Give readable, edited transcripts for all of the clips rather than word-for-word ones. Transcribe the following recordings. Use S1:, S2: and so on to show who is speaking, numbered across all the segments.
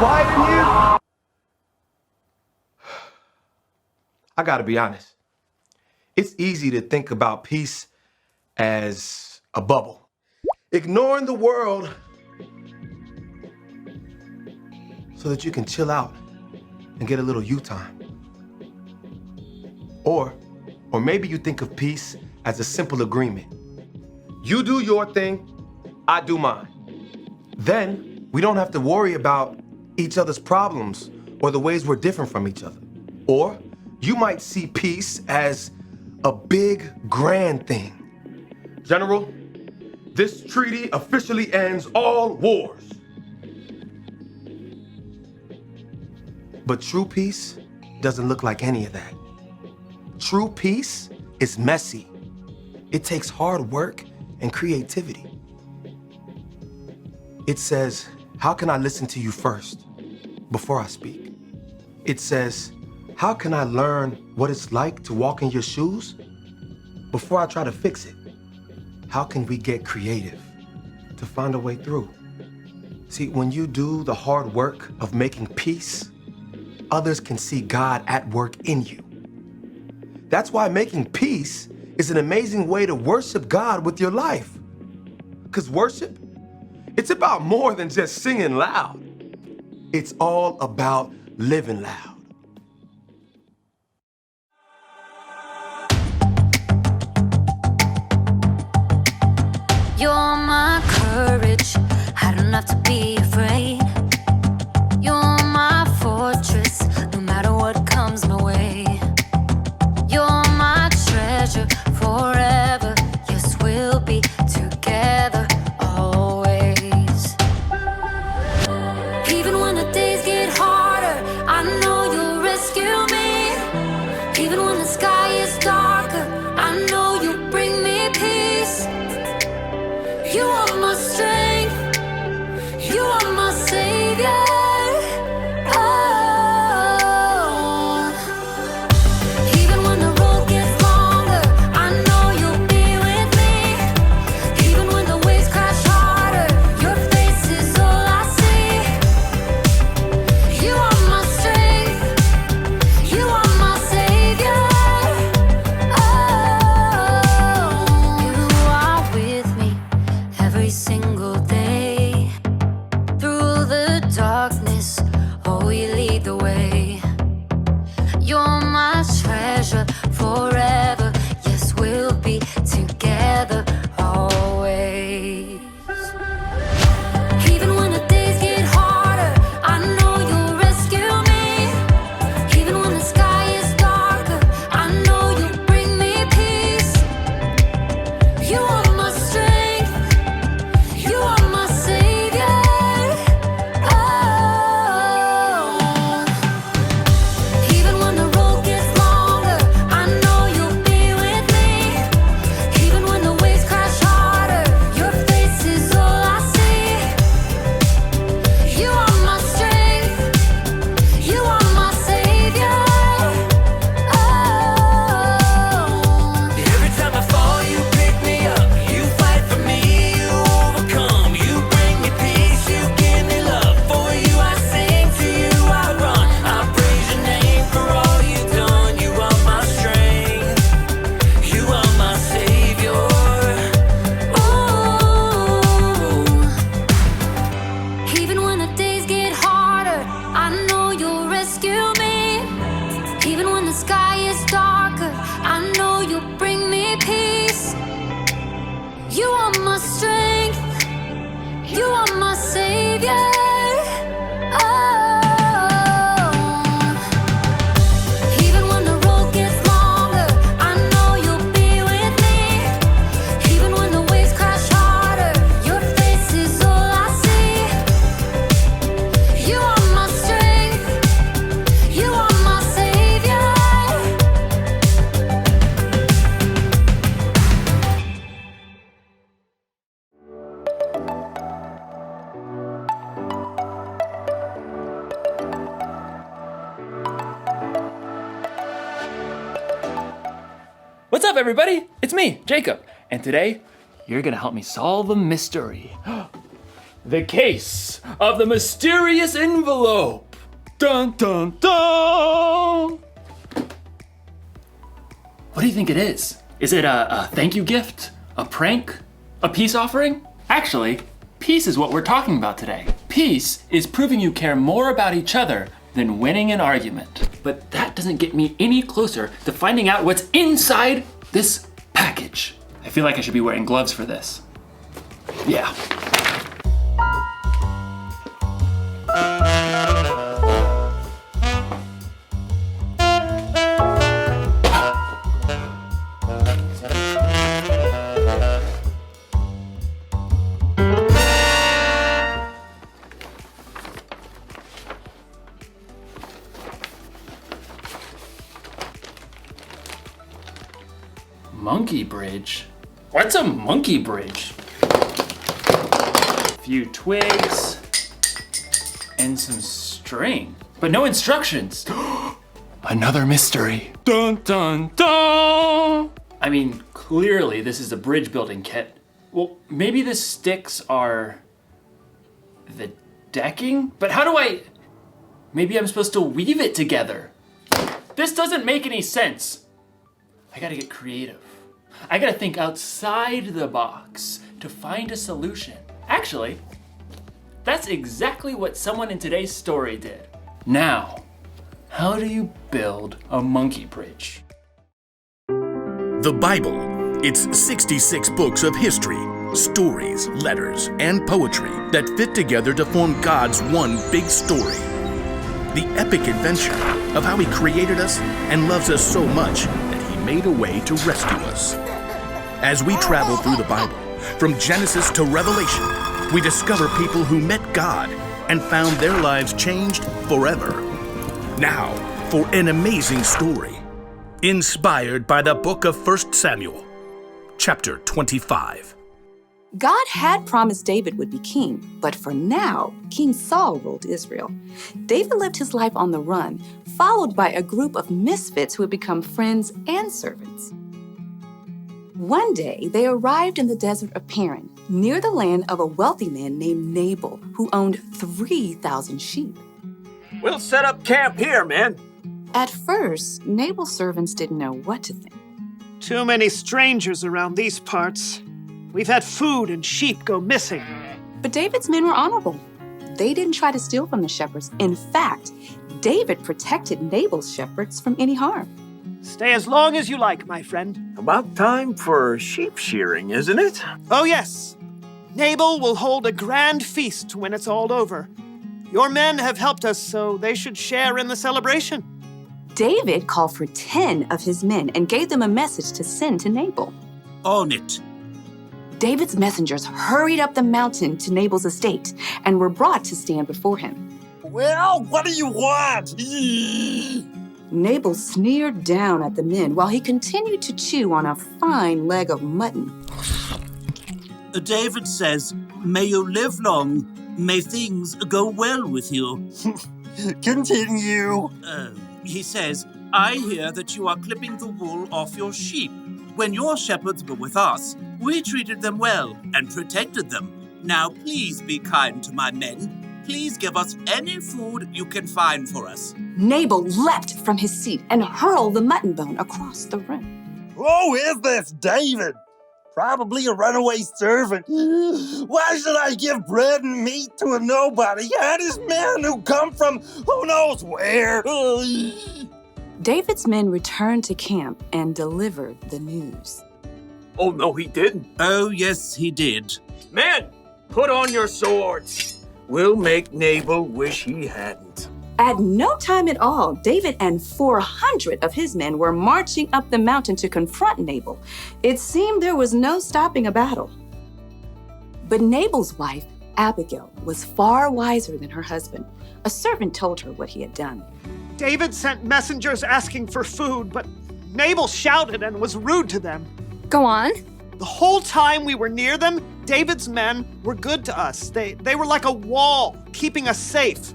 S1: quiet in here? I gotta be honest. It's easy to think about peace as a bubble. Ignoring the world so that you can chill out and get a little you time. Or maybe you think of peace as a simple agreement. You do your thing, I do mine. Then we don't have to worry about each other's problems or the ways we're different from each other. Or you might see peace as a big, grand thing. General, this treaty officially ends all wars. But true peace doesn't look like any of that. True peace is messy. It takes hard work and creativity. It says, how can I listen to you first before I speak? It says, how can I learn what it's like to walk in your shoes before I try to fix it? How can we get creative to find a way through? See, when you do the hard work of making peace, others can see God at work in you. That's why making peace is an amazing way to worship God with your life. Because worship, it's about more than just singing loud. It's all about living loud.
S2: You're my courage, I don't have to be afraid. You're my fortress, no matter what comes my way. You're my treasure forever, yes, we'll be together always. Even when the days get harder, I know you'll rescue me. Even when the sky is darker, I know you'll bring me peace. You are my strength, you are my savior. Oh. Even when the road gets longer, I know you'll be with me. Even when the waves crash harder, your face is all I see. You are my strength, you are my savior. Oh. You are with me every single day. Through the darkness, oh, you lead the way. You're my treasure forever, yes, we'll be together always. Even when the days get harder, I know you'll rescue me. Even when the sky is darker, I know you'll bring me peace. You are my strength, you are my savior. Oh. Even when the road gets longer, I know you'll be with me. Even when the waves crash harder, your face is all I see. You are my strength, you are my savior. Oh.
S3: Every time I fall, you pick me up. You fight for me, you overcome. You bring me peace, you give me love. For you I sing, to you I run. I praise your name for all you've done. You are my strength, you are my savior.
S2: Ooh. Even when the days get harder, I know you'll rescue me. Even when the sky is darker, I know you'll bring me peace. You are my strength, you are my savior. Oh. Even when the road gets longer, I know you'll be with me. Even when the waves crash harder, your face is all I see. You are my strength, you are my savior.
S4: What's up, everybody? It's me, Jacob, and today you're gonna help me solve a mystery. The case of the mysterious envelope. Dun dun dun! What do you think it is? Is it a thank you gift? A prank? A peace offering? Actually, peace is what we're talking about today. Peace is proving you care more about each other than winning an argument. But that doesn't get me any closer to finding out what's inside this package. I feel like I should be wearing gloves for this. Yeah. Monkey bridge? What's a monkey bridge? A few twigs and some string, but no instructions. Another mystery. Dun dun dun! I mean, clearly this is a bridge building kit. Well, maybe the sticks are the decking? But how do maybe I'm supposed to weave it together. This doesn't make any sense. I gotta get creative. I gotta think outside the box to find a solution. Actually, that's exactly what someone in today's story did. Now, how do you build a monkey bridge?
S5: The Bible. It's 66 books of history, stories, letters, and poetry that fit together to form God's one big story. The epic adventure of how He created us and loves us so much that He made a way to rescue us. As we travel through the Bible, from Genesis to Revelation, we discover people who met God and found their lives changed forever. Now, for an amazing story, inspired by the book of 1 Samuel, chapter 25.
S6: God had promised David would be king, but for now, King Saul ruled Israel. David lived his life on the run, followed by a group of misfits who had become friends and servants. One day, they arrived in the desert of Paran, near the land of a wealthy man named Nabal, who owned 3,000 sheep.
S7: We'll set up camp here, man.
S6: At first, Nabal's servants didn't know what to think.
S8: Too many strangers around these parts. We've had food and sheep go missing.
S6: But David's men were honorable. They didn't try to steal from the shepherds. In fact, David protected Nabal's shepherds from any harm.
S8: Stay as long as you like, my friend.
S7: About time for sheep shearing, isn't it?
S8: Oh, yes. Nabal will hold a grand feast when it's all over. Your men have helped us, so they should share in the celebration.
S6: David called for 10 of his men and gave them a message to send to Nabal.
S9: On it.
S6: David's messengers hurried up the mountain to Nabal's estate and were brought to stand before him.
S9: Well, what do you want?
S6: Nabal sneered down at the men while he continued to chew on a fine leg of mutton.
S9: David says, may you live long, may things go well with you.
S7: Continue.
S9: He says, I hear that you are clipping the wool off your sheep. When your shepherds were with us, we treated them well and protected them. Now please be kind to my men. Please give us any food you can find for us.
S6: Nabal leapt from his seat and hurled the mutton bone across the room.
S7: Who is this David? Probably a runaway servant. Why should I give bread and meat to a nobody and his men who come from who knows where?
S6: David's men returned to camp and delivered the news.
S7: Oh, no, he didn't.
S9: Oh, yes, he did.
S7: Men, put on your swords. We'll make Nabal wish he hadn't.
S6: At no time at all, David and 400 of his men were marching up the mountain to confront Nabal. It seemed there was no stopping a battle. But Nabal's wife, Abigail, was far wiser than her husband. A servant told her what he had done.
S8: David sent messengers asking for food, but Nabal shouted and was rude to them.
S10: Go on.
S8: The whole time we were near them, David's men were good to us. They were like a wall, keeping us safe.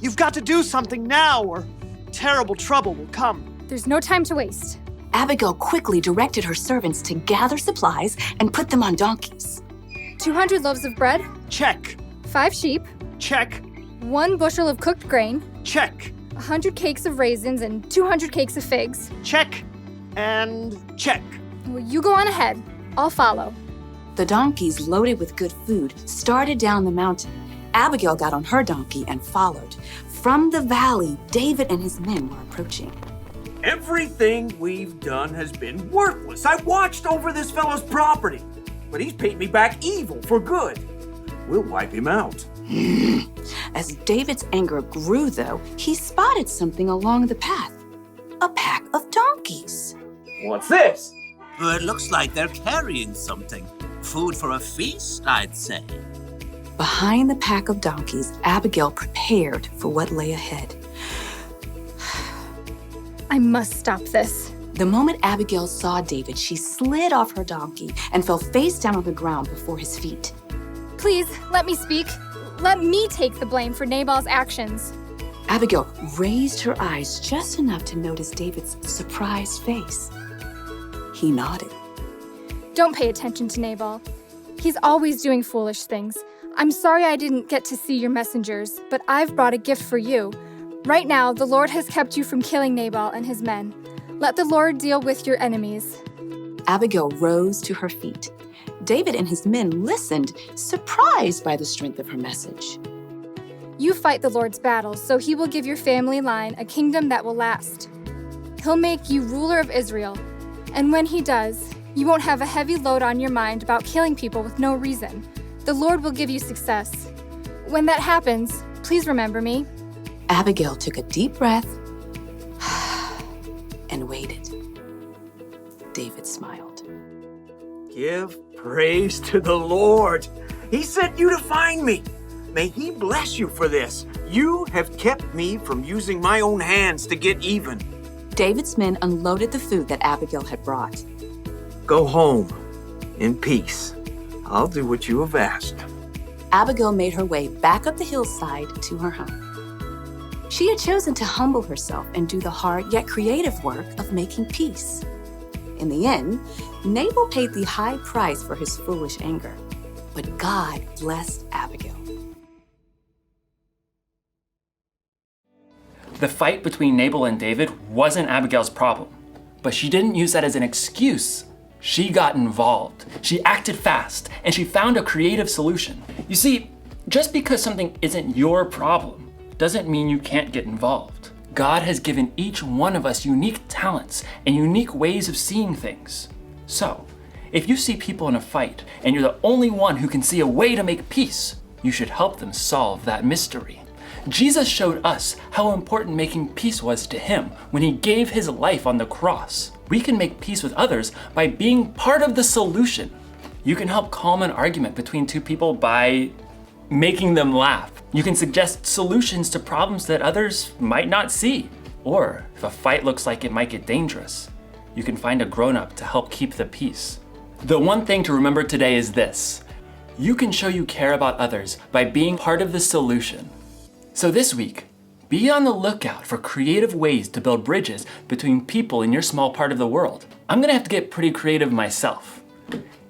S8: You've got to do something now, or terrible trouble will come.
S10: There's no time to waste.
S6: Abigail quickly directed her servants to gather supplies and put them on donkeys.
S10: 200 loaves of bread?
S8: Check.
S10: 5 sheep,
S8: Check.
S10: 1 bushel of cooked grain,
S8: Check.
S10: 100 cakes of raisins, and 200 cakes of figs.
S8: Check. And check.
S10: Well, you go on ahead. I'll follow.
S6: The donkeys, loaded with good food, started down the mountain. Abigail got on her donkey and followed. From the valley, David and his men were approaching.
S9: Everything we've done has been worthless. I watched over this fellow's property, but he's paid me back evil for good. We'll wipe him out.
S6: As David's anger grew, though, he spotted something along the path. A pack of donkeys.
S9: What's this? It looks like they're carrying something. Food for a feast, I'd say.
S6: Behind the pack of donkeys, Abigail prepared for what lay ahead.
S10: I must stop this.
S6: The moment Abigail saw David, she slid off her donkey and fell face down on the ground before his feet.
S10: Please, let me speak. Let me take the blame for Nabal's actions.
S6: Abigail raised her eyes just enough to notice David's surprised face. He nodded.
S10: Don't pay attention to Nabal. He's always doing foolish things. I'm sorry I didn't get to see your messengers, but I've brought a gift for you. Right now, the Lord has kept you from killing Nabal and his men. Let the Lord deal with your enemies.
S6: Abigail rose to her feet. David and his men listened, surprised by the strength of her message.
S10: You fight the Lord's battles, so he will give your family line a kingdom that will last. He'll make you ruler of Israel. And when he does, you won't have a heavy load on your mind about killing people with no reason. The Lord will give you success. When that happens, please remember me.
S6: Abigail took a deep breath and waited. David smiled.
S9: Give praise to the Lord. He sent you to find me. May he bless you for this. You have kept me from using my own hands to get even.
S6: David's men unloaded the food that Abigail had brought.
S9: Go home in peace. I'll do what you have asked.
S6: Abigail made her way back up the hillside to her home. She had chosen to humble herself and do the hard yet creative work of making peace. In the end, Nabal paid the high price for his foolish anger, but God blessed Abigail.
S4: The fight between Nabal and David wasn't Abigail's problem, but she didn't use that as an excuse. She got involved. She acted fast, and she found a creative solution. You see, just because something isn't your problem doesn't mean you can't get involved. God has given each one of us unique talents and unique ways of seeing things. So, if you see people in a fight and you're the only one who can see a way to make peace, you should help them solve that mystery. Jesus showed us how important making peace was to him when he gave his life on the cross. We can make peace with others by being part of the solution. You can help calm an argument between two people by making them laugh. You can suggest solutions to problems that others might not see. Or if a fight looks like it might get dangerous, you can find a grown-up to help keep the peace. The one thing to remember today is this: you can show you care about others by being part of the solution. So this week, be on the lookout for creative ways to build bridges between people in your small part of the world. I'm gonna have to get pretty creative myself.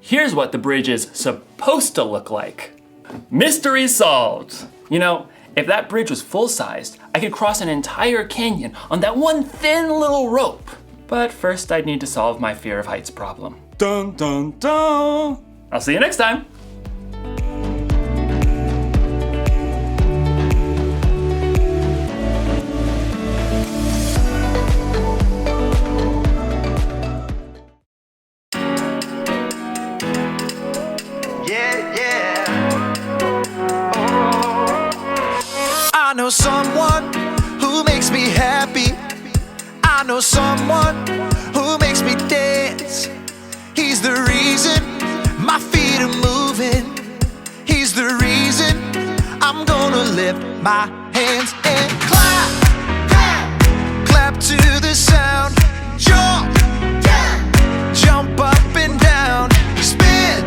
S4: Here's what the bridge is supposed to look like. Mystery solved. You know, if that bridge was full-sized, I could cross an entire canyon on that one thin little rope. But first I'd need to solve my fear of heights problem. Dun dun dun! I'll see you next time.
S3: I know someone who makes me happy. I know someone who makes me dance. He's the reason my feet are moving. He's the reason I'm gonna lift my hands and clap, clap, clap to the sound. Jump, jump up and down. Spin,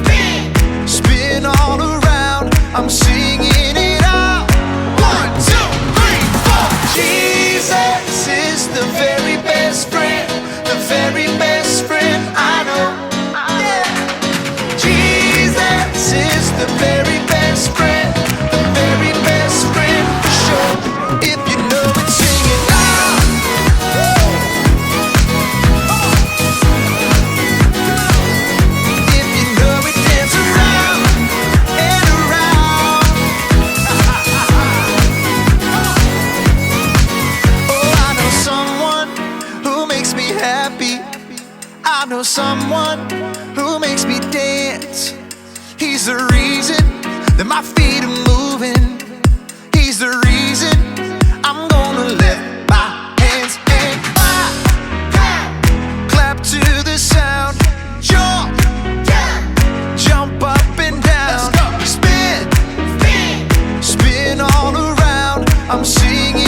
S3: spin, spin all around. I'm singing it out. 1, 2, 3, 4. Jesus is the very best friend, the very best friend I know. Yeah. Jesus is the very best friend. I know someone who makes me dance. He's the reason that my feet are moving. He's the reason I'm gonna lift my hands and clap. Clap to the sound. Jump, jump up and down. Spin, spin all around. I'm singing.